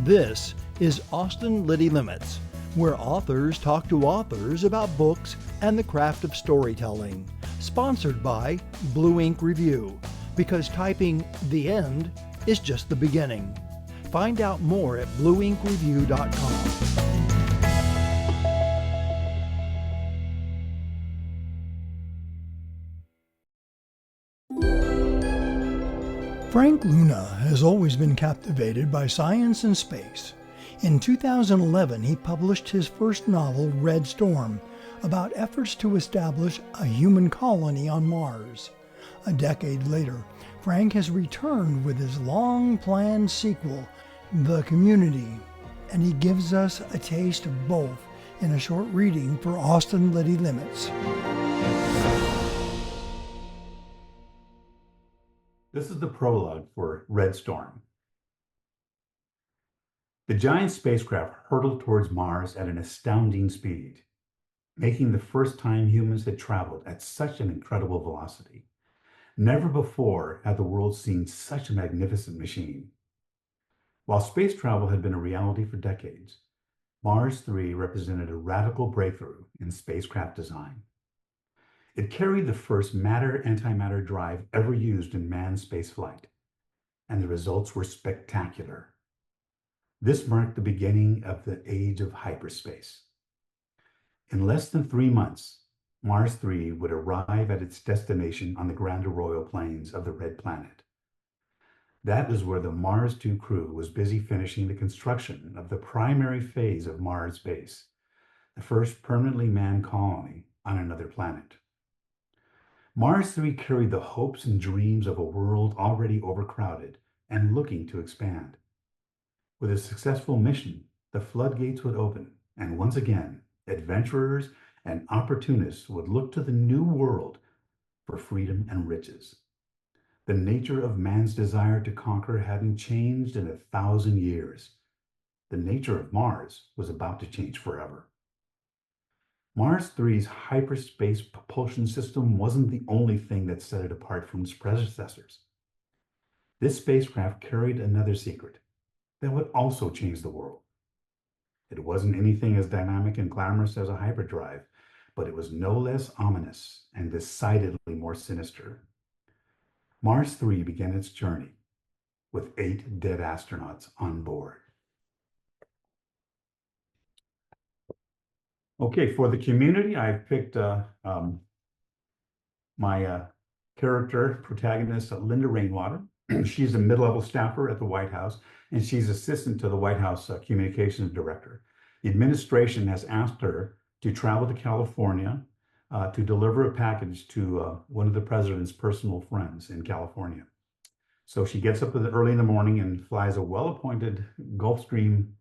This is Austin Liddy Limits, where authors talk to authors about books and the craft of storytelling. Sponsored by Blue Ink Review, because typing the end is just the beginning. Find out more at blueinkreview.com. Frank Luna has always been captivated by science and space. In 2011, he published his first novel, Red Storm, about efforts to establish a human colony on Mars. A decade later, Frank has returned with his long-planned sequel, The Community, and he gives us a taste of both in a short reading for Austin Liddy Limits. This is the prologue for Red Storm. The giant spacecraft hurtled towards Mars at an astounding speed, making the first time humans had traveled at such an incredible velocity. Never before had the world seen such a magnificent machine. While space travel had been a reality for decades, Mars 3 represented a radical breakthrough in spacecraft design. It carried the first matter-antimatter drive ever used in manned spaceflight, and the results were spectacular. This marked the beginning of the age of hyperspace. In less than 3 months, Mars 3 would arrive at its destination on the Grand Arroyo Plains of the Red Planet. That is where the Mars 2 crew was busy finishing the construction of the primary phase of Mars Base, the first permanently manned colony on another planet. Mars 3 carried the hopes and dreams of a world already overcrowded and looking to expand. With a successful mission, the floodgates would open, and once again, adventurers and opportunists would look to the new world for freedom and riches. The nature of man's desire to conquer hadn't changed in 1,000 years. The nature of Mars was about to change forever. Mars 3's hyperspace propulsion system wasn't the only thing that set it apart from its predecessors. This spacecraft carried another secret that would also change the world. It wasn't anything as dynamic and glamorous as a hyperdrive, but it was no less ominous and decidedly more sinister. Mars 3 began its journey with 8 dead astronauts on board. Okay, for the community, I've picked my character protagonist, Linda Rainwater. She's a mid-level staffer at the White House, and she's assistant to the White House communications director. The administration has asked her to travel to California to deliver a package to one of the president's personal friends in California. So she gets up early in the morning and flies a well-appointed Gulfstream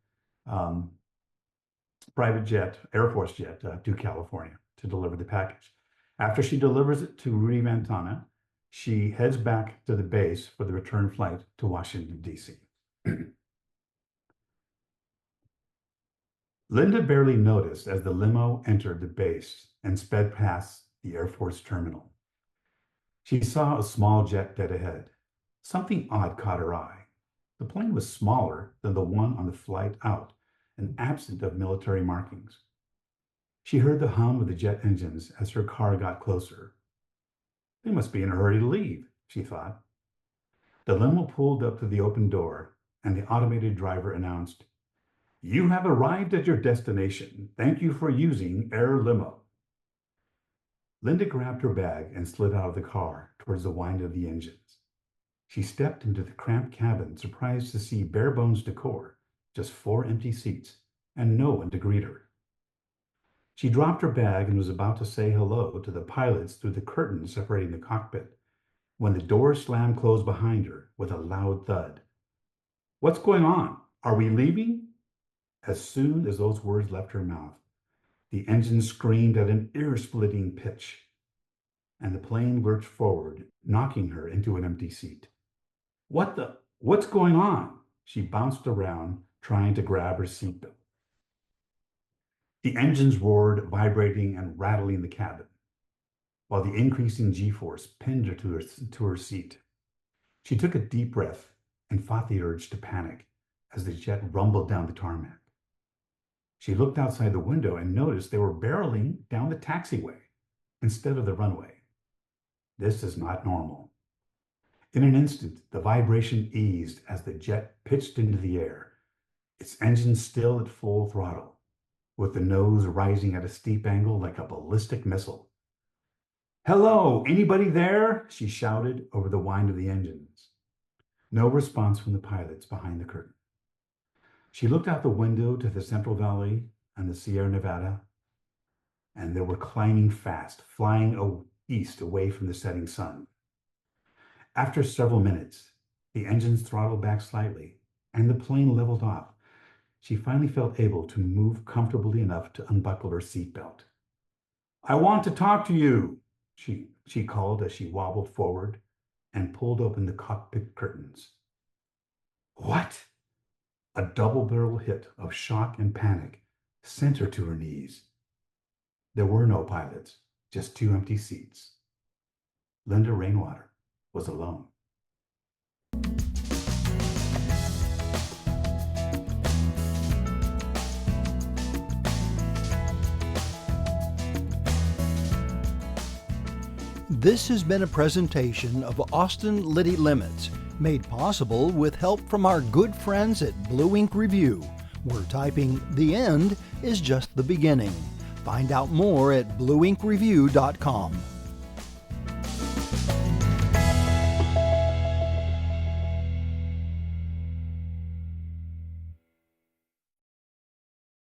private jet, Air Force jet, to California to deliver the package. After she delivers it to Rudy Ventana, she heads back to the base for the return flight to Washington, D.C. Linda barely noticed as the limo entered the base and sped past the Air Force terminal. She saw a small jet dead ahead. Something odd caught her eye. The plane was smaller than the one on the flight out and absent of military markings. She heard the hum of the jet engines as her car got closer. They must be in a hurry to leave, she thought. The limo pulled up to the open door, and the automated driver announced, "You have arrived at your destination. Thank you for using Air Limo." Linda grabbed her bag and slid out of the car towards the whine of the engines. She stepped into the cramped cabin, surprised to see bare-bones decor, just 4 empty seats, and no one to greet her. She dropped her bag and was about to say hello to the pilots through the curtain separating the cockpit, when the door slammed closed behind her with a loud thud. "What's going on? Are we leaving?" As soon as those words left her mouth, the engine screamed at an ear-splitting pitch, and the plane lurched forward, knocking her into an empty seat. What's going on? She bounced around, trying to grab her seatbelt. The engines roared, vibrating and rattling the cabin, while the increasing G-force pinned her to her seat. She took a deep breath and fought the urge to panic as the jet rumbled down the tarmac. She looked outside the window and noticed they were barreling down the taxiway instead of the runway. This is not normal. In an instant, the vibration eased as the jet pitched into the air, its engine still at full throttle, with the nose rising at a steep angle like a ballistic missile. "Hello, anybody there?" she shouted over the whine of the engines. No response from the pilots behind the curtain. She looked out the window to the Central Valley and the Sierra Nevada, and they were climbing fast, flying east away from the setting sun. After several minutes, the engines throttled back slightly, and the plane leveled off. She finally felt able to move comfortably enough to unbuckle her seatbelt. "I want to talk to you," she called as she wobbled forward and pulled open the cockpit curtains. What? A double-barrel hit of shock and panic sent her to her knees. There were no pilots, just 2 empty seats. Linda Rainwater was alone. This has been a presentation of Austin Liddy Limits, made possible with help from our good friends at Blue Ink Review, where typing "the end" is just the beginning. Find out more at blueinkreview.com.